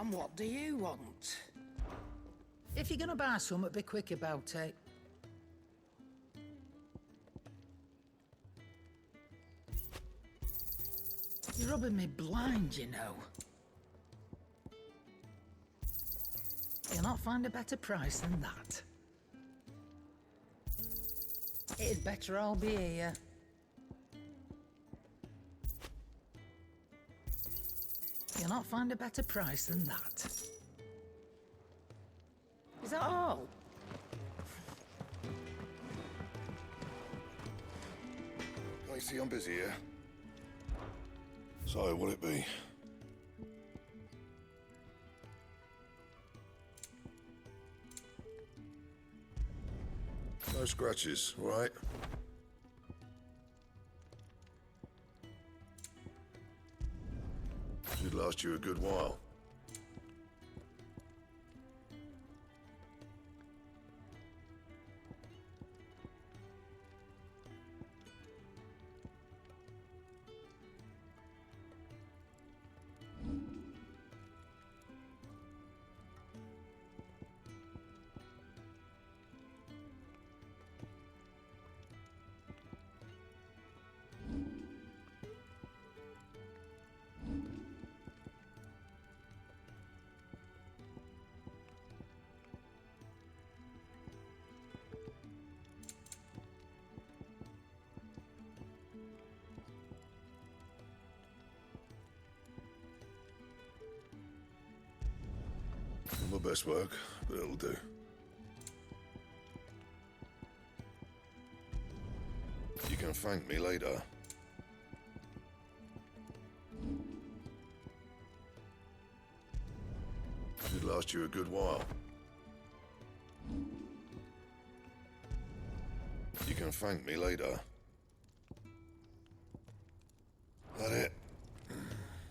And what do you want? If you're gonna buy something, be quick about it. You're rubbing me blind, you know. You'll not find a better price than that. It'd better all be here. You'll not find a better price than that. Is that all? I see I'm busy here. So, what'll it be? No scratches, all right? Should last you a good while. My best work, but it'll do. You can thank me later. Should last you a good while. You can thank me later. That it?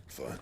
Fine.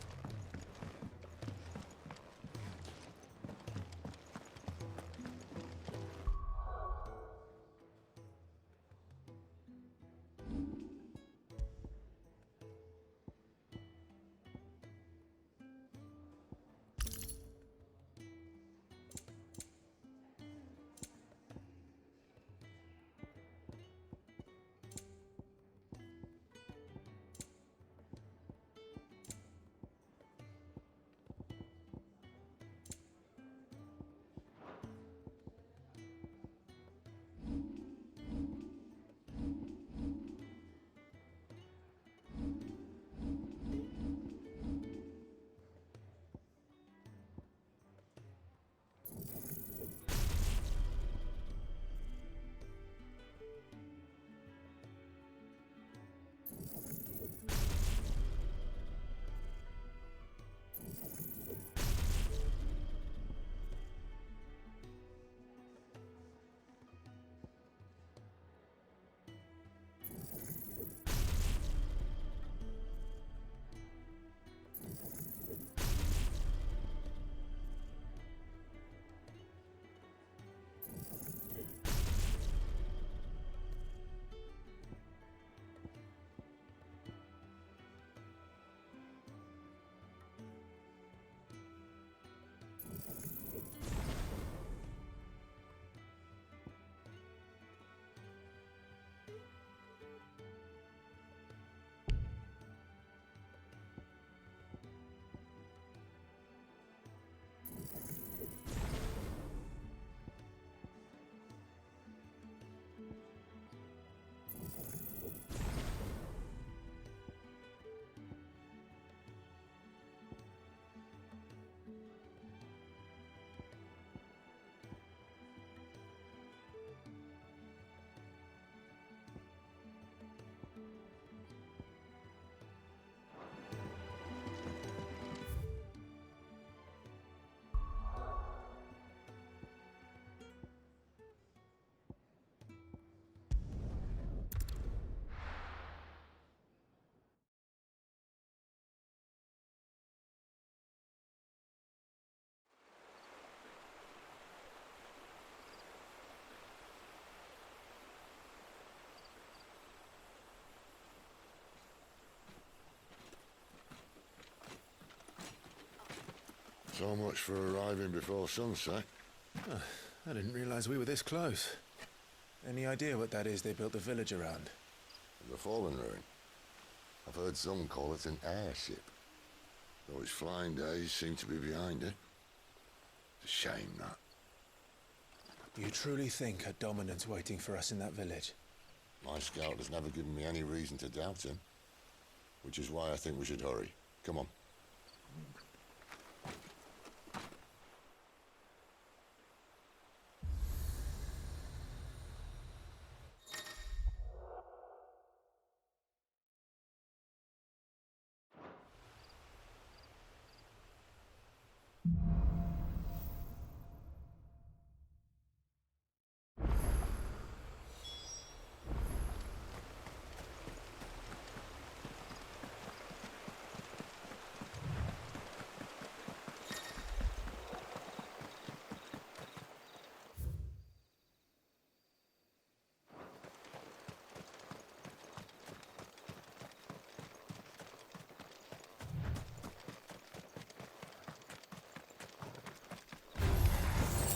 So much for arriving before sunset. I didn't realize we were this close. Any idea what that is they built the village around? The fallen ruin. I've heard some call it an airship. Though its flying days seem to be behind it. It's a shame, that. You truly think a dominant's waiting for us in that village? My scout has never given me any reason to doubt him. Which is why I think we should hurry. Come on.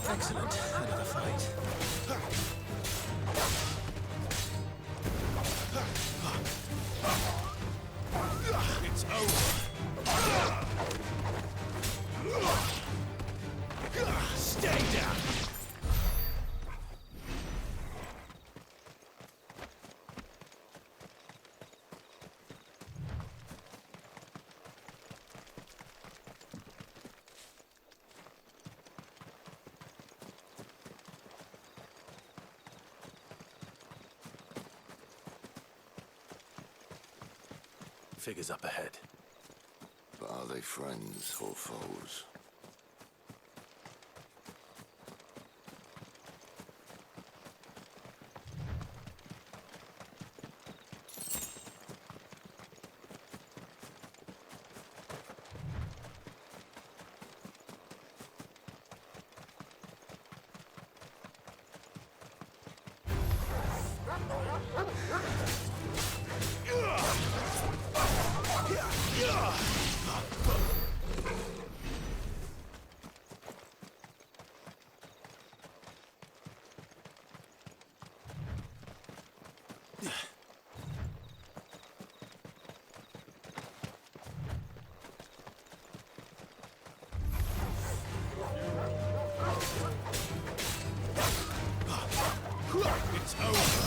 Excellent. Another fight. It's over. Stay down. Figures up ahead. But are they friends or foes? It's over.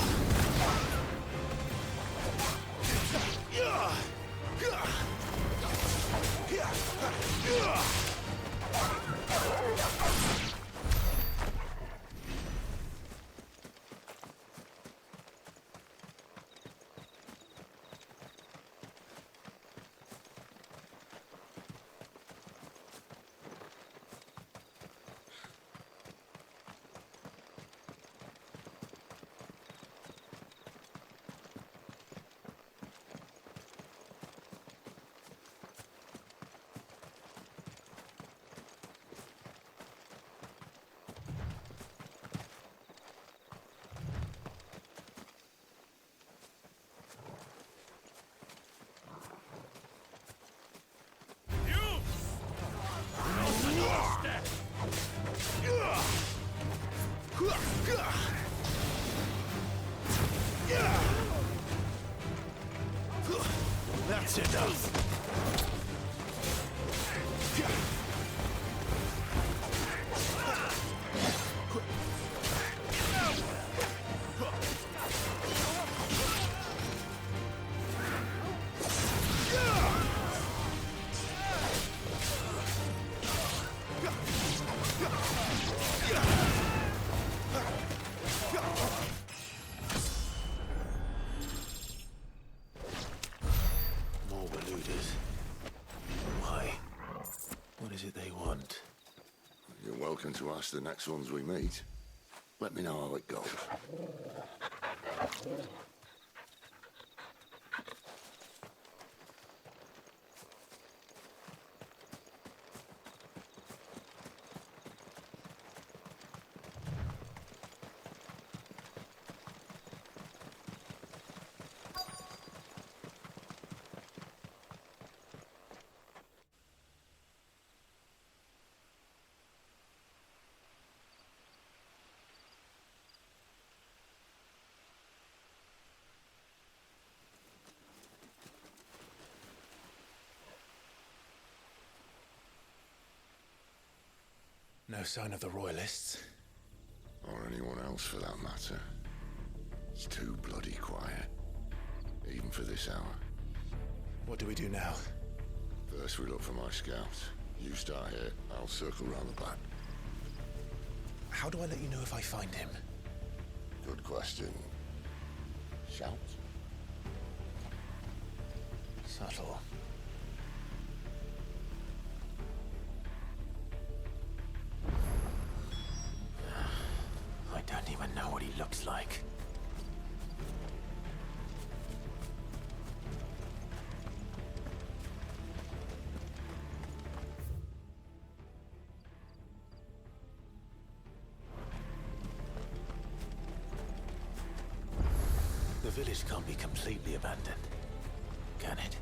That's enough. More eluders. Why? What is it they want? You're welcome to ask the next ones we meet. Let me know how it goes. No sign of the Royalists. Or anyone else for that matter. It's too bloody quiet. Even for this hour. What do we do now? First we look for my scouts. You start here, I'll circle round the back. How do I let you know if I find him? Good question. Shout? Subtle. I don't even know what he looks like. The village can't be completely abandoned, can it?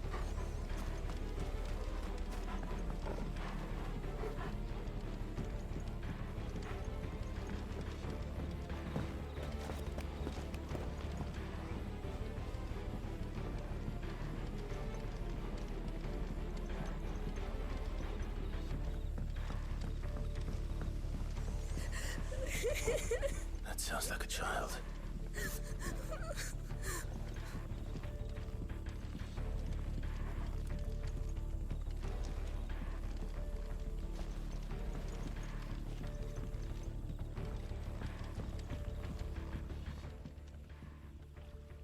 That sounds like a child.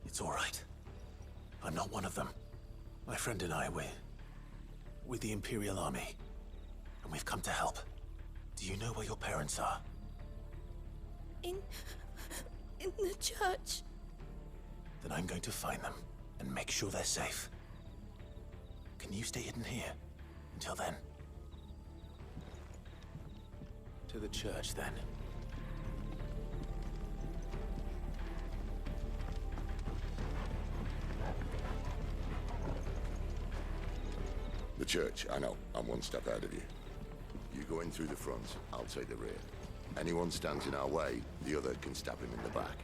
It's all right. I'm not one of them. My friend and I, we're with the Imperial Army. And we've come to help. Do you know where your parents are? In the church. Then I'm going to find them and make sure they're safe. Can you stay hidden here until then? To the church, then. The church, I know. I'm one step ahead of you. You go in through the front, I'll take the rear. Anyone stands in our way, the other can stab him in the back.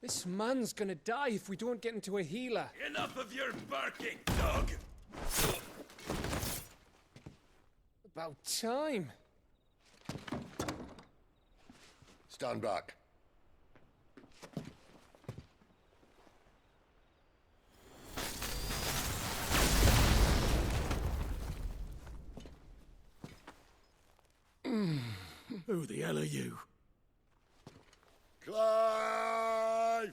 This man's gonna die if we don't get into a healer. Enough of your barking, dog! About time. Stand back. Who the hell are you? Clive!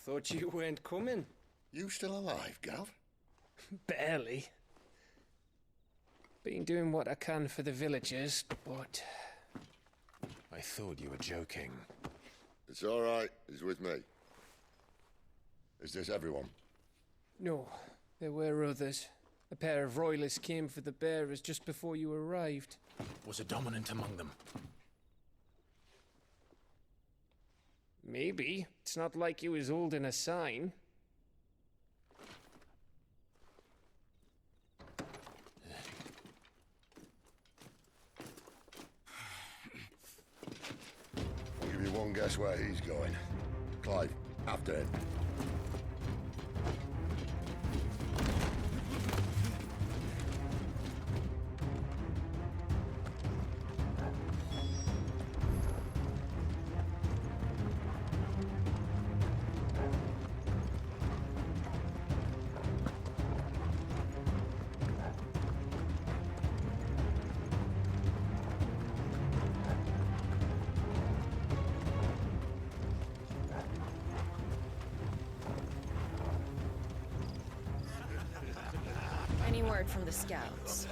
Thought you weren't coming. You still alive, Gav? Barely. Been doing what I can for the villagers, but... I thought you were joking. It's all right. He's with me. Is this everyone? No, there were others. A pair of royalists came for the bearers just before you arrived. Was a dominant among them? Maybe. It's not like he was holding a sign. I'll give you one guess where he's going. Clive, after him. Any word from the scouts?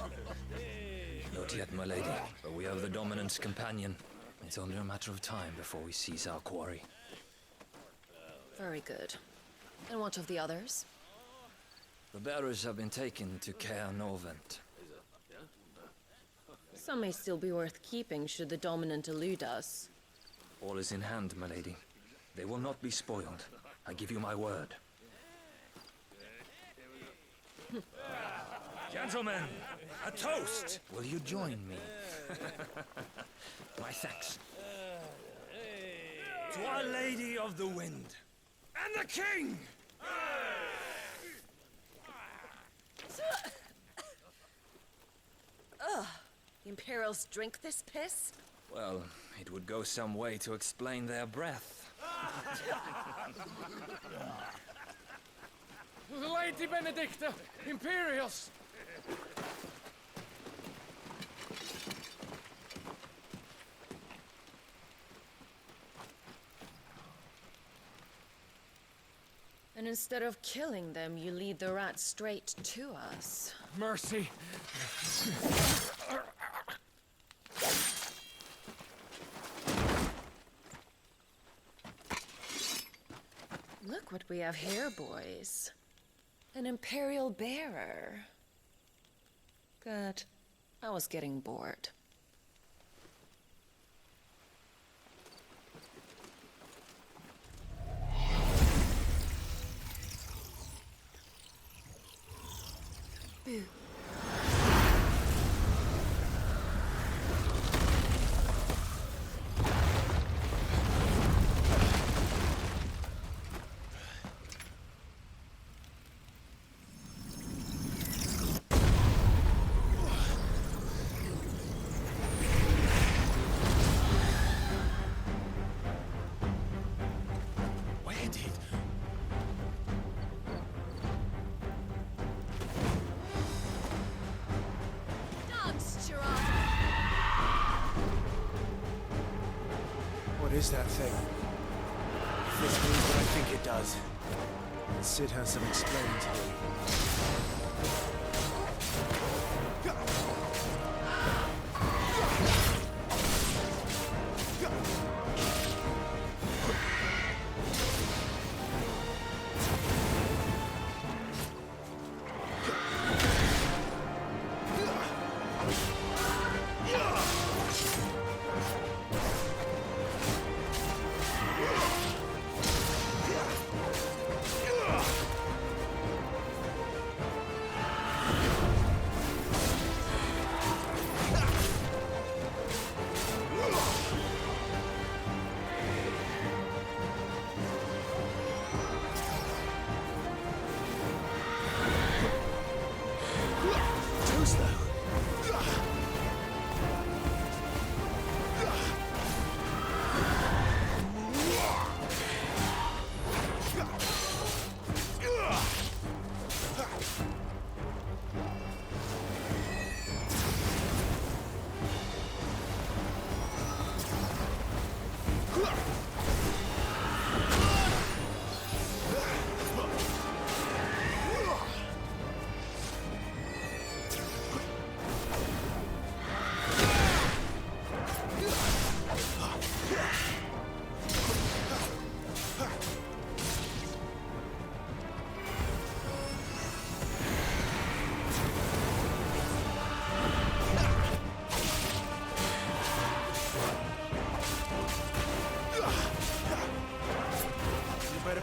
yet, my lady, but we have the Dominant's companion. It's only a matter of time before we seize our quarry. Very good. And what of the others? The bearers have been taken to Caer Norvent. Some may still be worth keeping should the Dominant elude us. All is in hand, my lady. They will not be spoiled. I give you my word. Gentlemen, a toast! Will you join me? My thanks. To Our Lady of the Wind and the King! Ugh. The Imperials drink this piss? Well, it would go some way to explain their breath. Lady Benedicta! Imperials! And instead of killing them, you lead the rats straight to us. Mercy! Look what we have here, boys. An Imperial bearer. Good. I was getting bored. Boo. Where did... What is that thing? If this means what I think it does, then Sid has some explaining to do.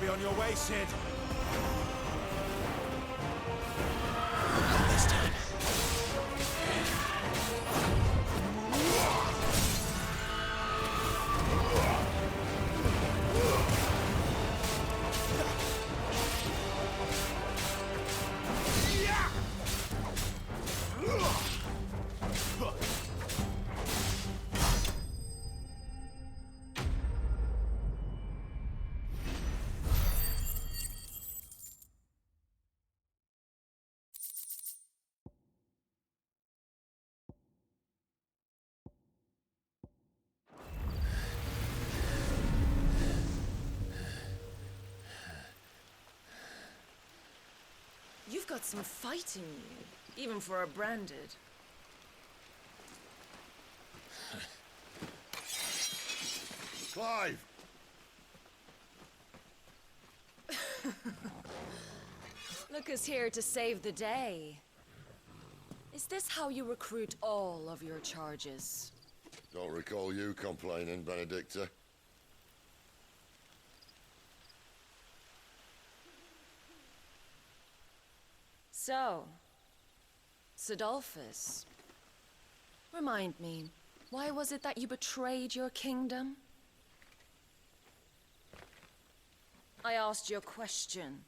Be on your way, Sid. Not this time. You've got some fight in you, even for a branded. Clive! Look, here to save the day. Is this how you recruit all of your charges? Don't recall you complaining, Benedicta. So, Sidolphus, remind me, why was it that you betrayed your kingdom? I asked you a question,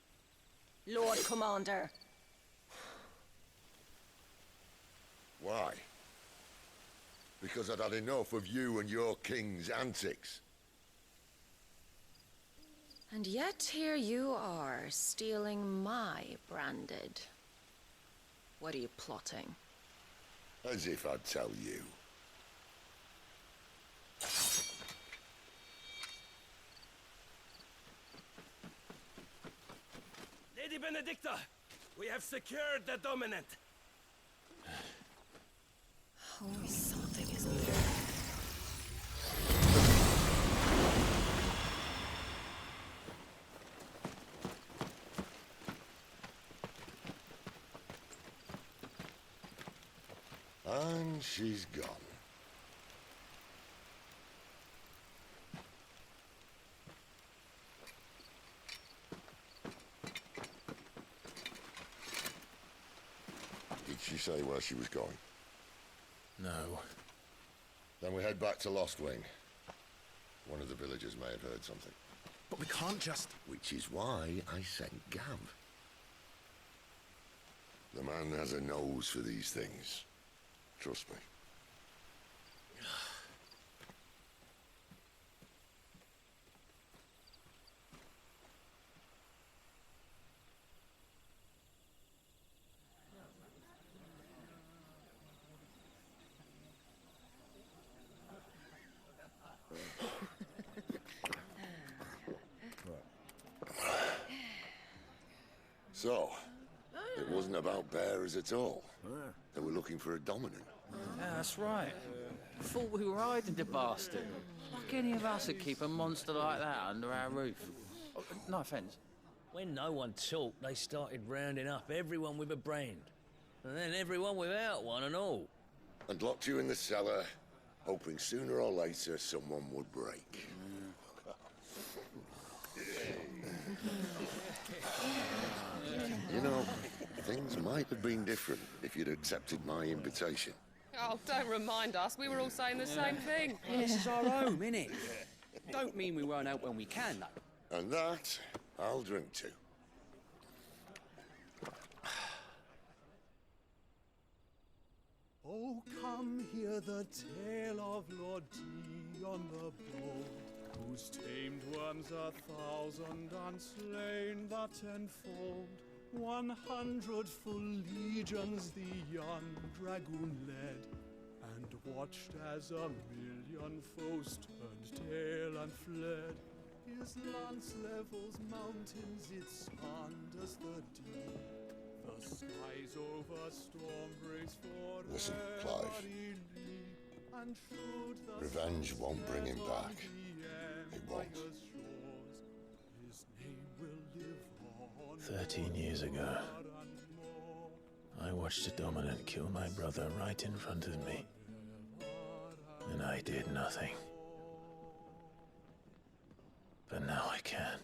Lord Commander. Why? Because I'd had enough of you and your king's antics. And yet here you are, stealing my branded. What are you plotting? As if I'd tell you. Lady Benedicta, we have secured the dominant. Always something, isn't there? And she's gone. Did she say where she was going? No. Then we head back to Lost Wing. One of the villagers may have heard something. But we can't just... Which is why I sent Gav. The man has a nose for these things. Trust me. So, it wasn't about bearers at all. They were looking for a dominant. Yeah, that's right. Thought we were hiding the bastard. Like any of us would keep a monster like that under our roof. Oh, no offence. When no one talked, they started rounding up everyone with a brand. And then everyone without one and all. And locked you in the cellar, hoping sooner or later someone would break. You know, things might have been different if you'd accepted my invitation. Oh, don't remind us. We were all saying the same thing. This is our home, innit? Don't mean we won't help when we can, though. And that, I'll drink to. Oh, come hear the tale of Lord Dion the Bold, whose tamed worms 1,000 and slain the tenfold. 100 full legions the young dragoon led, and watched as 1,000,000 foes turned tail and fled. His lance levels mountains, it sanders the deep. The skies over storm breaks for Listen, Clive. and should the Revenge won't bring him back. It won't. His name will live on 13 years ago, I watched a dominant kill my brother right in front of me. And I did nothing. But now I can.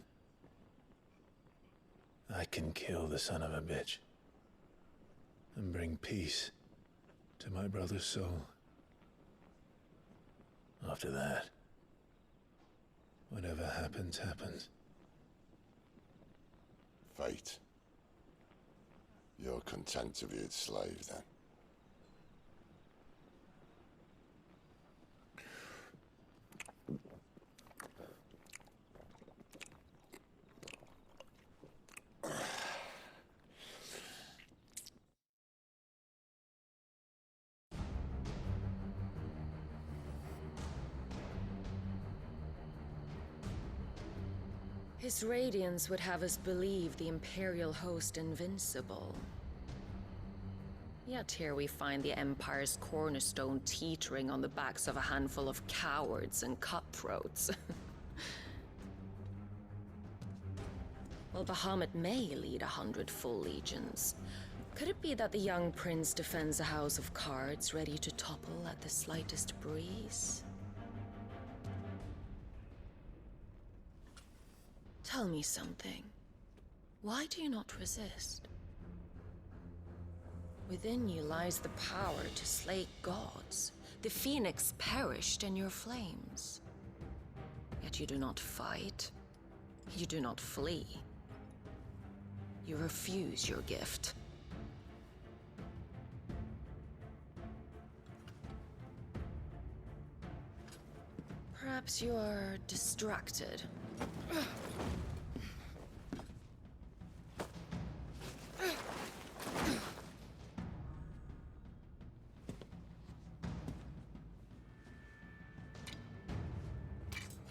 I can kill the son of a bitch. And bring peace to my brother's soul. After that, whatever happens, happens. Fate. You're content to be its slave, then? His radiance would have us believe the Imperial host invincible. Yet here we find the Empire's cornerstone teetering on the backs of a handful of cowards and cutthroats. Well, Bahamut may lead 100 full legions. Could it be that the young prince defends a house of cards ready to topple at the slightest breeze? Tell me something. Why do you not resist? Within you lies the power to slay gods. The phoenix perished in your flames. Yet you do not fight. You do not flee. You refuse your gift. Perhaps you are distracted.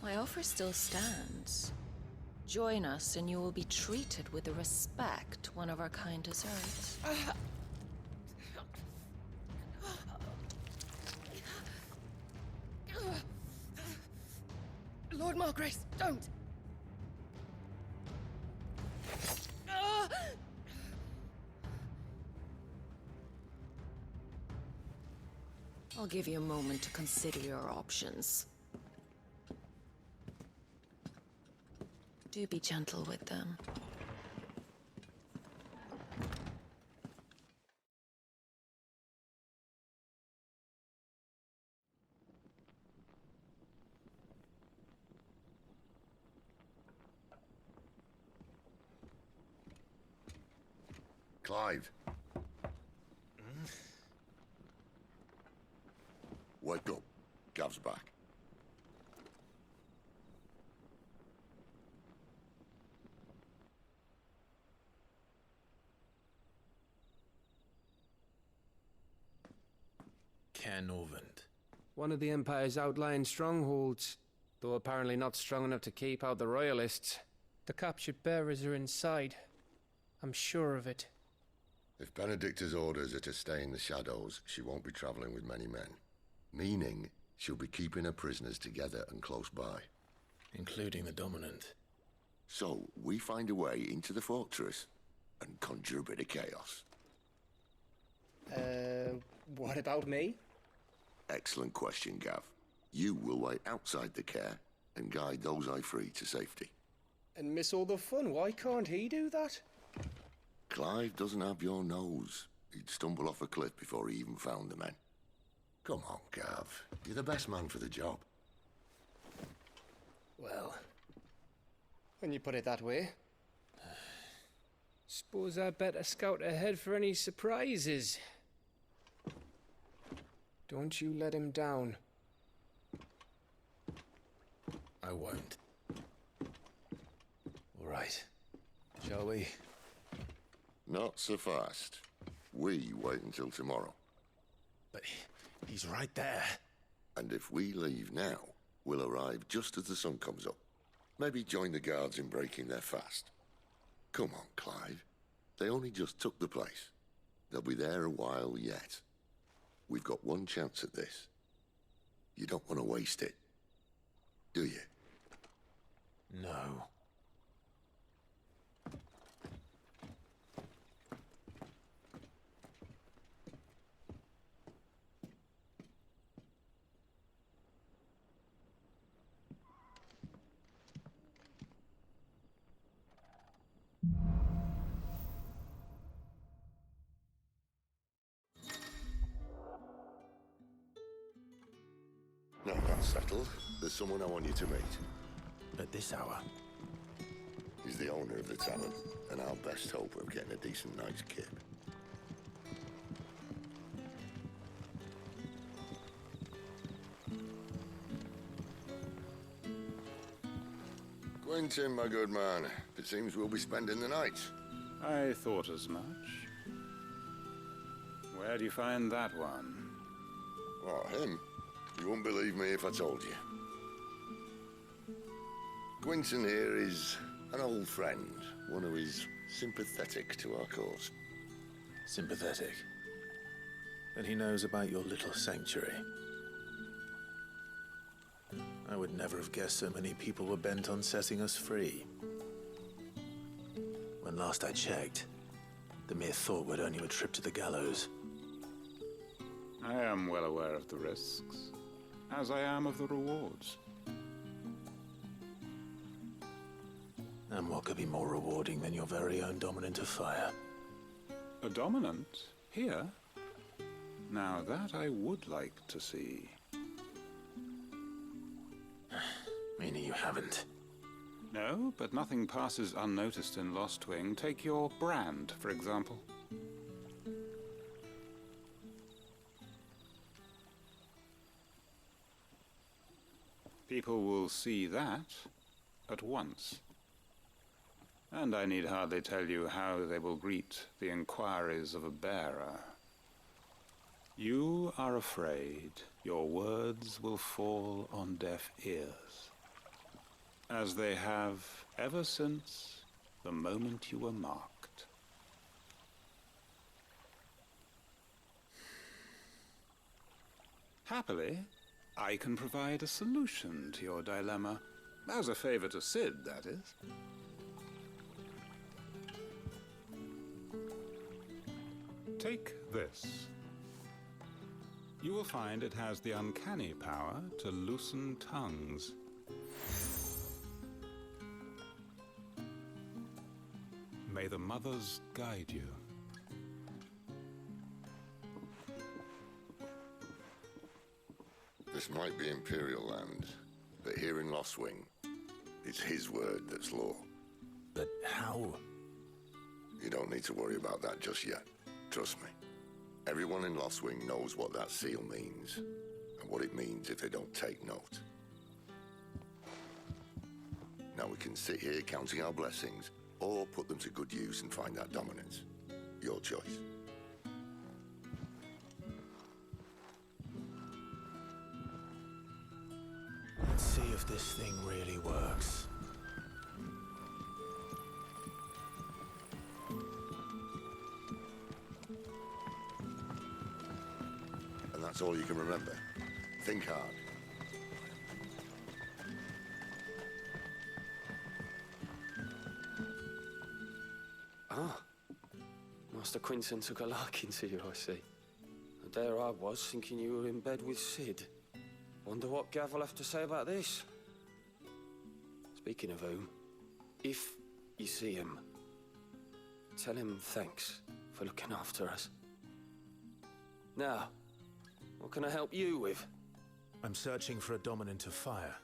My offer still stands. Join us and you will be treated with the respect one of our kind deserves. Lord Margrace, don't! I'll give you a moment to consider your options. Do be gentle with them. Clive. Wake up. Gav's back. Caernarvon. One of the Empire's outlying strongholds, though apparently not strong enough to keep out the Royalists. The captured bearers are inside. I'm sure of it. If Benedicta's orders are to stay in the shadows, she won't be traveling with many men. Meaning, she'll be keeping her prisoners together and close by. Including the Dominant. So, we find a way into the fortress and conjure a bit of chaos. What about me? Excellent question, Gav. You will wait outside the care and guide those I free to safety. And miss all the fun. Why can't he do that? Clive doesn't have your nose. He'd stumble off a cliff before he even found the men. Come on, Gav. You're the best man for the job. Well, when you put it that way. Suppose I better scout ahead for any surprises. Don't you let him down. I won't. All right. Shall we? Not so fast. We wait until tomorrow. But he's right there. And if we leave now, we'll arrive just as the sun comes up. Maybe join the guards in breaking their fast. Come on, Clive. They only just took the place. They'll be there a while yet. We've got one chance at this. You don't want to waste it, do you? No. No, that's settled. There's someone I want you to meet. At this hour? He's the owner of the tavern, and our best hope of getting a decent night's kip. Quentin, my good man. It seems we'll be spending the night. I thought as much. Where do you find that one? Oh, him? You wouldn't believe me if I told you. Quentin here is an old friend, one who is sympathetic to our cause. Sympathetic? And he knows about your little sanctuary. I would never have guessed so many people were bent on setting us free. When last I checked, the mere thought would earn you a trip to the gallows. I am well aware of the risks, as I am of the rewards. And what could be more rewarding than your very own dominant of fire? A dominant? Here? Now that I would like to see. Meaning you haven't? No, but nothing passes unnoticed in Lostwing. Take your brand, for example. People will see that at once. And I need hardly tell you how they will greet the inquiries of a bearer. You are afraid your words will fall on deaf ears, as they have ever since the moment you were marked. Happily, I can provide a solution to your dilemma, as a favor to Sid, that is. Take this. You will find it has the uncanny power to loosen tongues. May the mothers guide you. This might be Imperial land, but here in Lostwing, it's his word that's law. But how? You don't need to worry about that just yet. Trust me. Everyone in Lostwing knows what that seal means, and what it means if they don't take note. Now we can sit here counting our blessings, or put them to good use and find that dominance. Your choice. Let's see if this thing really works. And that's all you can remember. Think hard. Ah. Master Quinton took a liking to you, I see. And there I was, thinking you were in bed with Sid. Wonder what Gav will have to say about this. Speaking of whom, if you see him, tell him thanks for looking after us. Now, what can I help you with? I'm searching for a dominant of fire.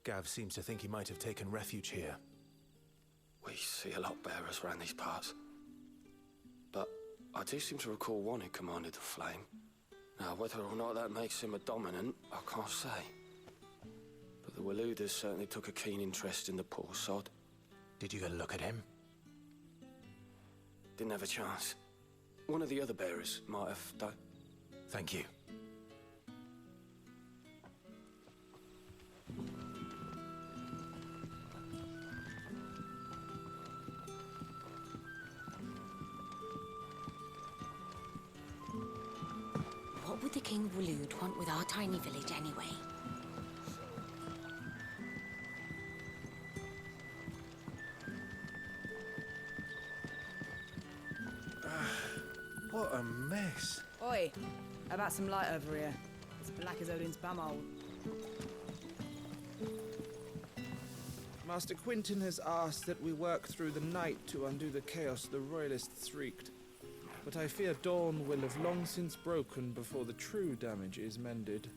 Gav seems to think he might have taken refuge here. We see a lot bearers round these parts. But I do seem to recall one who commanded the flame. Now, whether or not that makes him a dominant, I can't say. But the Waluders certainly took a keen interest in the poor sod. Did you get a look at him? Didn't have a chance. One of the other bearers might have, though. Thank you. What would the King of Walud want with our tiny village anyway? What a mess. Oi, how about some light over here? It's black as Odin's bumhole. Master Quinton has asked that we work through the night to undo the chaos the Royalists wreaked. But I fear dawn will have long since broken before the true damage is mended.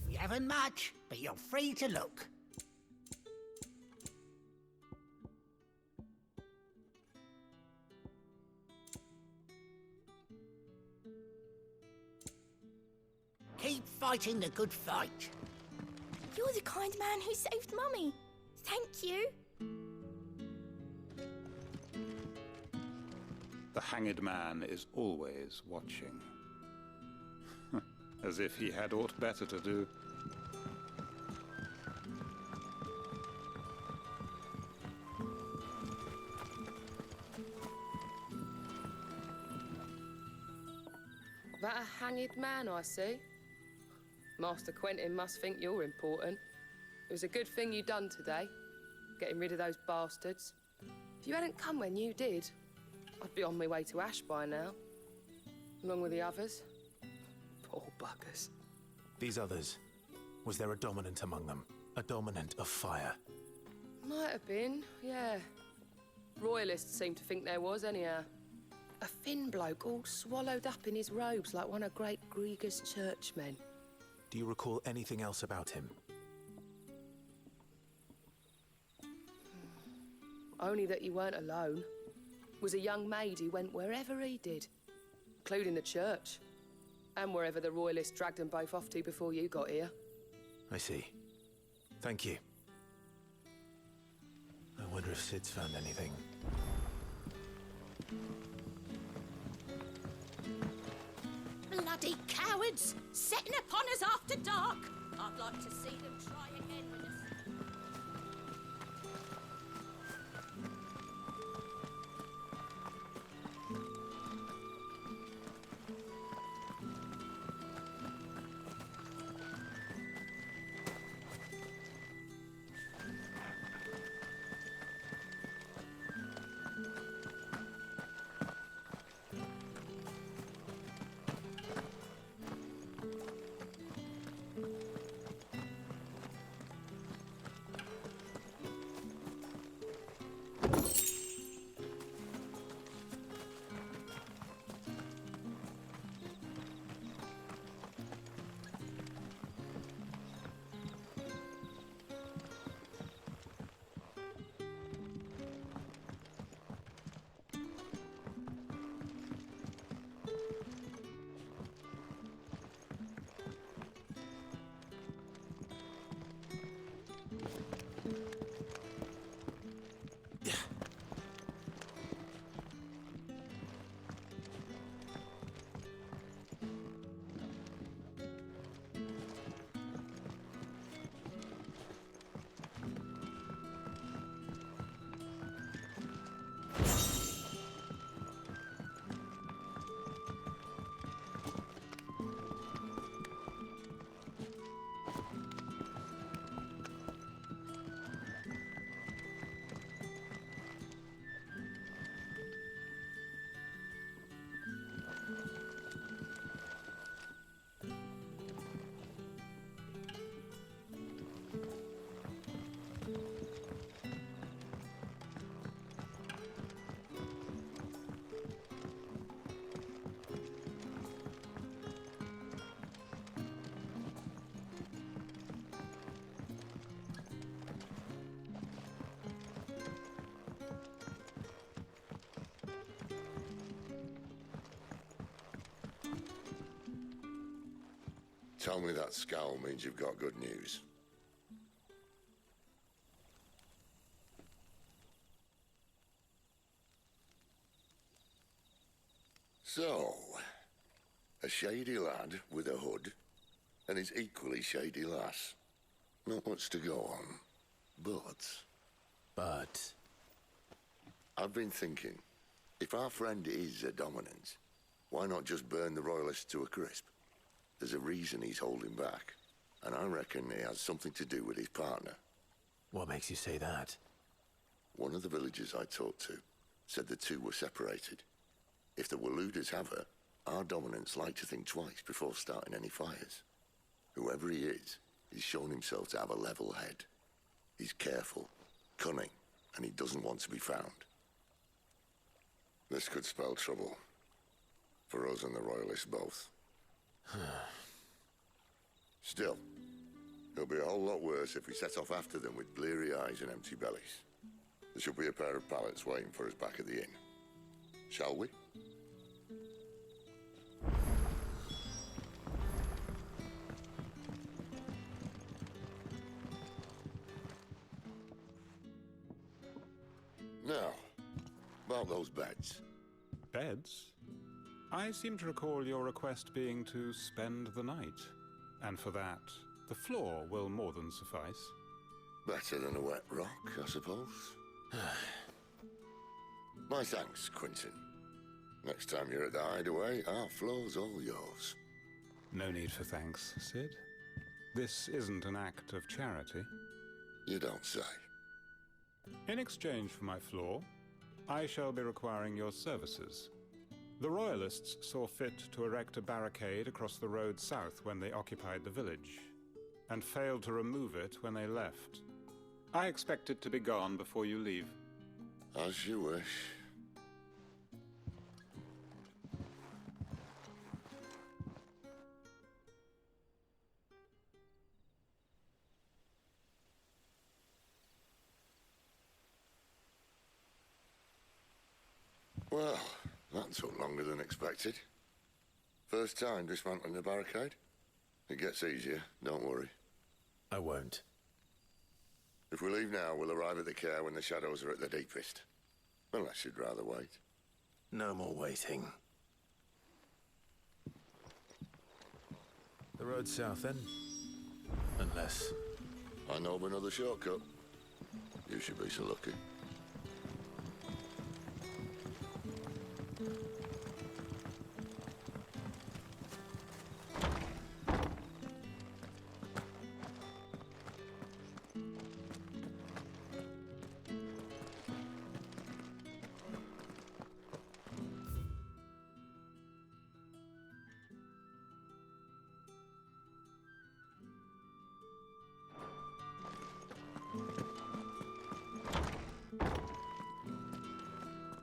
We haven't much, but you're free to look. Keep fighting the good fight. You're the kind man who saved Mummy. Thank you. The hanged man is always watching. As if he had aught better to do. That a hanged man, I see. Master Quentin must think you're important. It was a good thing you done today, getting rid of those bastards. If you hadn't come when you did, I'd be on my way to Ash by now, along with the others. Poor buggers. These others, was there a dominant among them? A dominant of fire? Might have been, yeah. Royalists seem to think there was, anyhow. A thin bloke all swallowed up in his robes like one of Great Gregor's churchmen. Do you recall anything else about him? Only that he weren't alone. Was a young maid who went wherever he did, including the church, and wherever the Royalists dragged them both off to before you got here. I see. Thank you. I wonder if Sid's found anything. Bloody cowards! Setting upon us after dark! I'd like to see them try again with us. Tell me that scowl means you've got good news. So, a shady lad with a hood, and his equally shady lass. Not much to go on, but... I've been thinking, if our friend is a dominant, why not just burn the Royalists to a crisp? There's a reason he's holding back, and I reckon he has something to do with his partner. What makes you say that? One of the villagers I talked to said the two were separated. If the Waluders have her, our dominants like to think twice before starting any fires. Whoever he is, he's shown himself to have a level head. He's careful, cunning, and he doesn't want to be found. This could spell trouble. For us and the Royalists both. Still, it'll be a whole lot worse if we set off after them with bleary eyes and empty bellies. There should be a pair of pallets waiting for us back at the inn. Shall we? Now, about those beds. Beds? I seem to recall your request being to spend the night. And for that, the floor will more than suffice. Better than a wet rock, I suppose. My thanks, Quentin. Next time you're at the hideaway, our floor's all yours. No need for thanks, Sid. This isn't an act of charity. You don't say. In exchange for my floor, I shall be requiring your services. The Royalists saw fit to erect a barricade across the road south when they occupied the village, and failed to remove it when they left. I expect it to be gone before you leave. As you wish. Well, that took longer than expected. First time dismantling the barricade? It gets easier, don't worry. I won't. If we leave now, we'll arrive at the care when the shadows are at their deepest. Unless you'd rather wait. No more waiting. The road south, then? Unless... I know of another shortcut. You should be so lucky.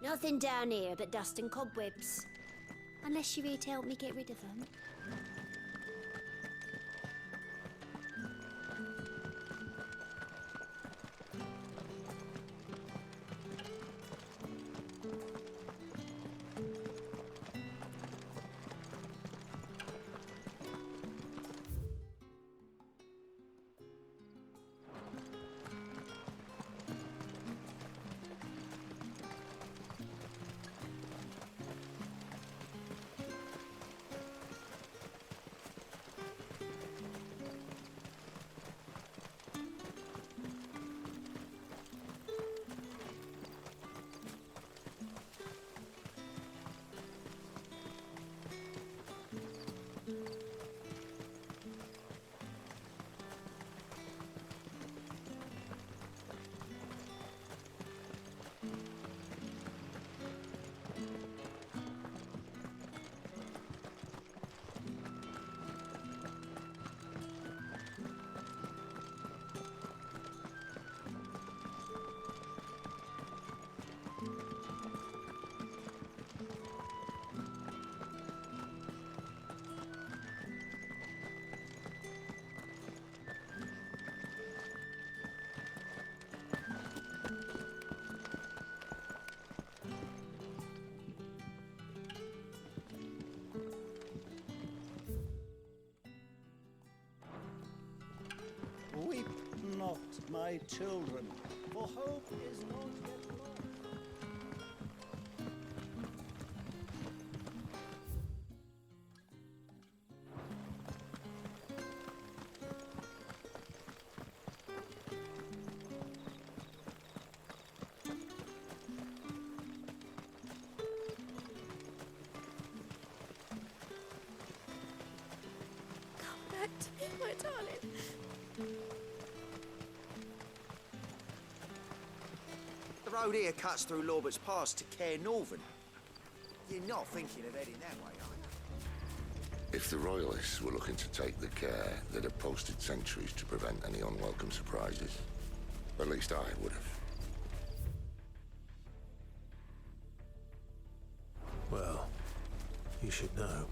Nothing down here but dust and cobwebs. Unless you're here to help me get rid of them. Weep not, my children, for hope is not yet lost. Come back to me, my darling. The road here cuts through Lorbert's Pass to Care Northern. You're not thinking of heading that way, are you? If the Royalists were looking to take the care, they'd have posted sentries to prevent any unwelcome surprises. At least I would have. Well, you should know.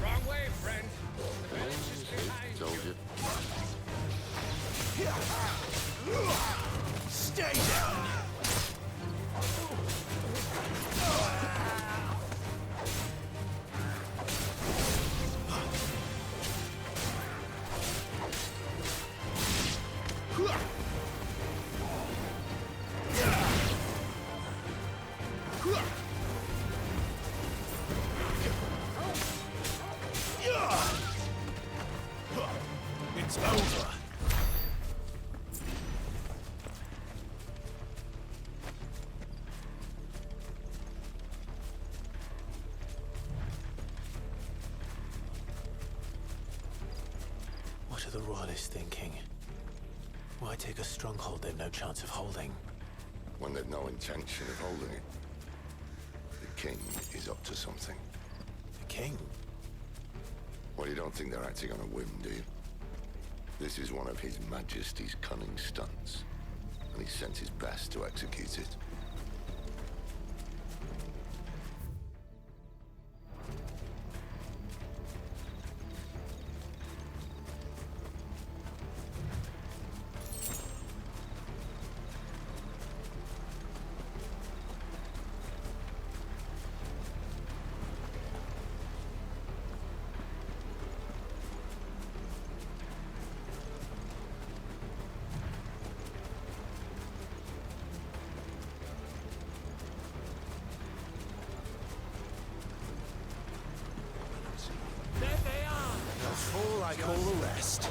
Wrong way, friend. The village is behind Told you. Stay down! the Royalists thinking? Why take a stronghold they've no chance of holding? When they've no intention of holding it. The king is up to something. The king? Well, you don't think they're acting on a whim, do you? This is one of His Majesty's cunning stunts, and he sent his best to execute it. Fall like all the rest.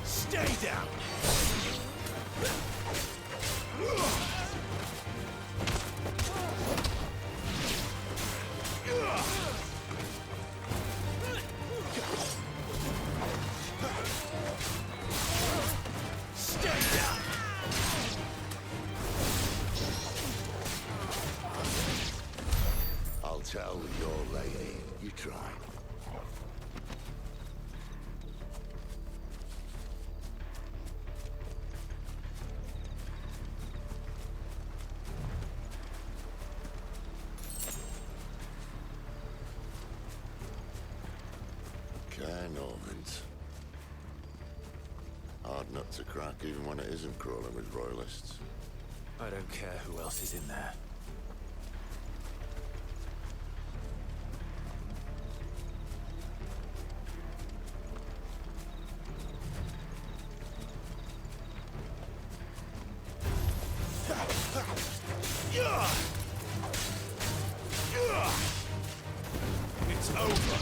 Stay down. I'll tell your lady. You try. Cairnorvins. Hard nut to crack, even when it isn't crawling with royalists. I don't care who else is in there. It's over.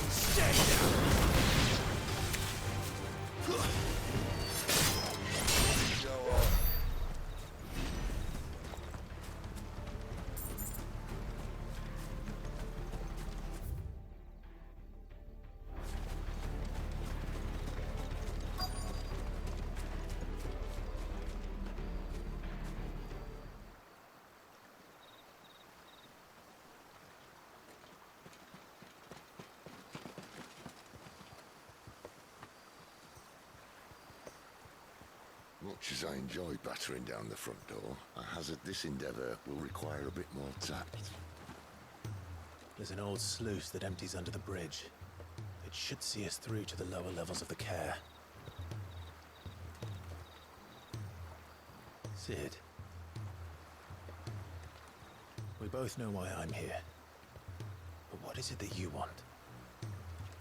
Stay down. Much as I enjoy battering down the front door, I hazard this endeavour will require a bit more tact. There's an old sluice that empties under the bridge. It should see us through to the lower levels of the care. Sid. We both know why I'm here. But what is it that you want?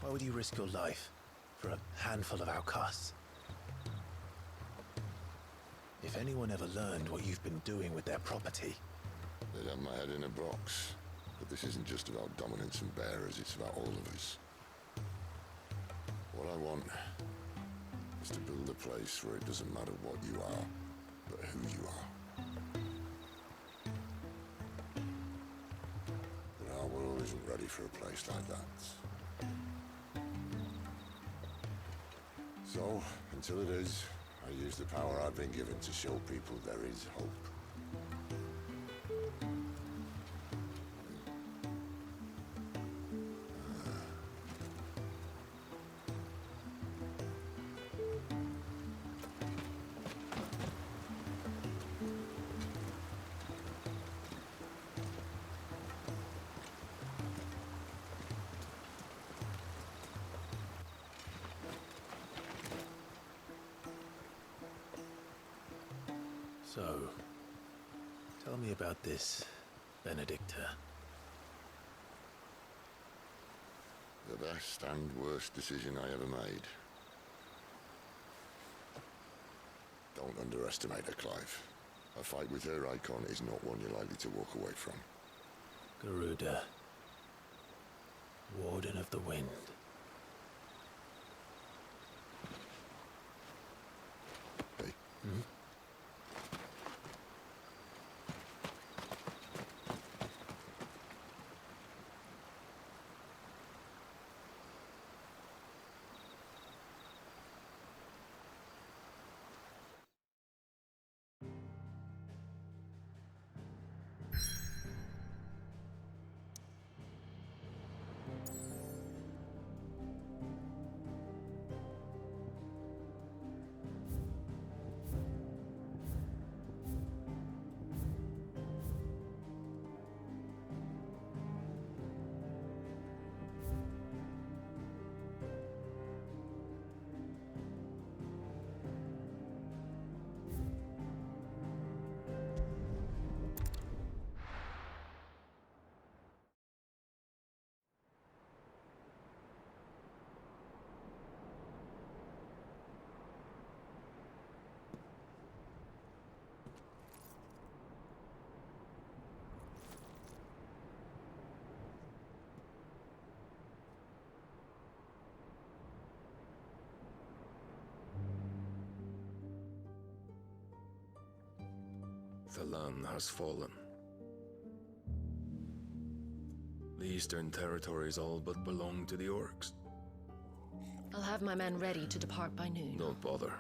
Why would you risk your life for a handful of outcasts? If anyone ever learned what you've been doing with their property... They'd have my head in a box. But this isn't just about dominance and bearers, it's about all of us. What I want is to build a place where it doesn't matter what you are, but who you are. But our world isn't ready for a place like that. So, until it is, I use the power I've been given to show people there is hope. So, tell me about this, Benedicta. The best and worst decision I ever made. Don't underestimate her, Clive. A fight with her icon is not one you're likely to walk away from. Garuda, Warden of the Wind. Hey. Hmm? The land has fallen. The Eastern Territories all but belong to the Orcs. I'll have my men ready to depart by noon. Don't bother.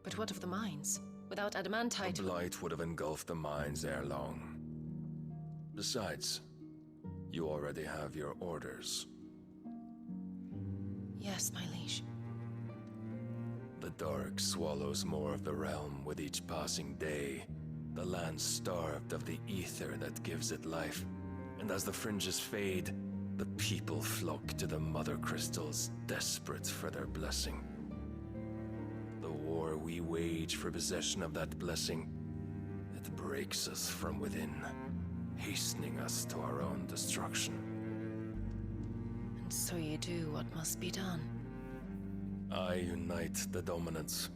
But what of the mines? Without adamantite... The Blight would have engulfed the mines ere long. Besides, you already have your orders. Yes, my liege. The dark swallows more of the realm with each passing day. The land starved of the ether that gives it life. And as the fringes fade, the people flock to the mother crystals, desperate for their blessing. The war we wage for possession of that blessing, it breaks us from within, hastening us to our own destruction. And so you do what must be done. I unite the dominants,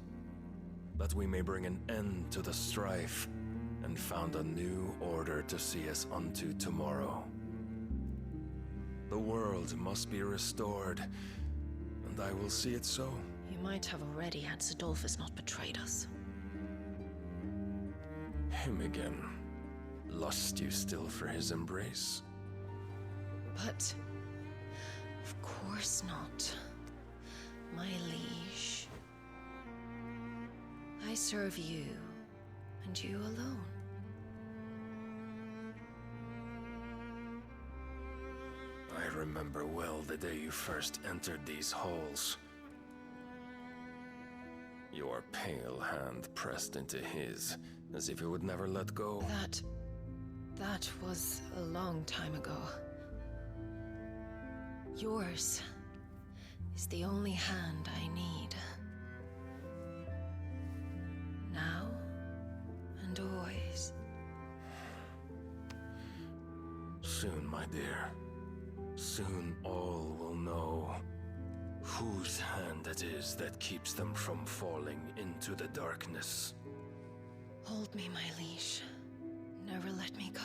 that we may bring an end to the strife, and found a new order to see us unto tomorrow. The world must be restored, and I will see it so. You might have already had Sidolphus not betrayed us. Him again. Lust you still for his embrace? But... of course not. My liege. I serve you, and you alone. I remember well the day you first entered these halls. Your pale hand pressed into his, as if it would never let go. That was a long time ago. Yours is the only hand I need. Now and always. Soon, my dear. Soon all will know whose hand it is that keeps them from falling into the darkness. Hold me, my liege. Never let me go.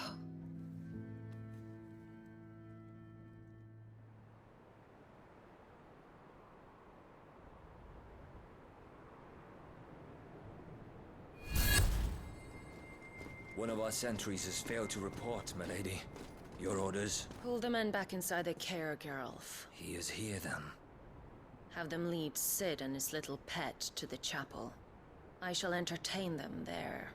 One of our sentries has failed to report, milady. Your orders? Pull the men back inside the care, Geralf. He is here, then. Have them lead Sid and his little pet to the chapel. I shall entertain them there.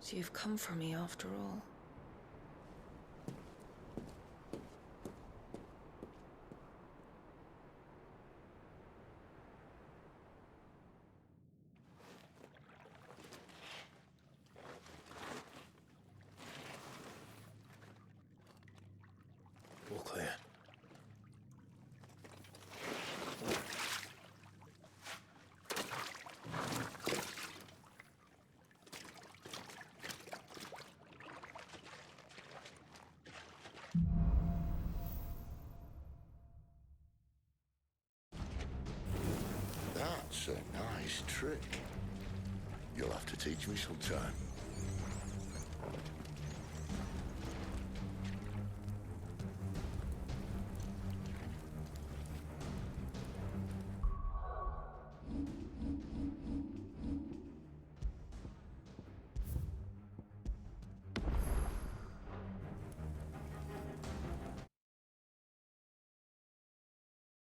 So you've come for me after all. All clear. nice trick. You'll have to teach me sometime.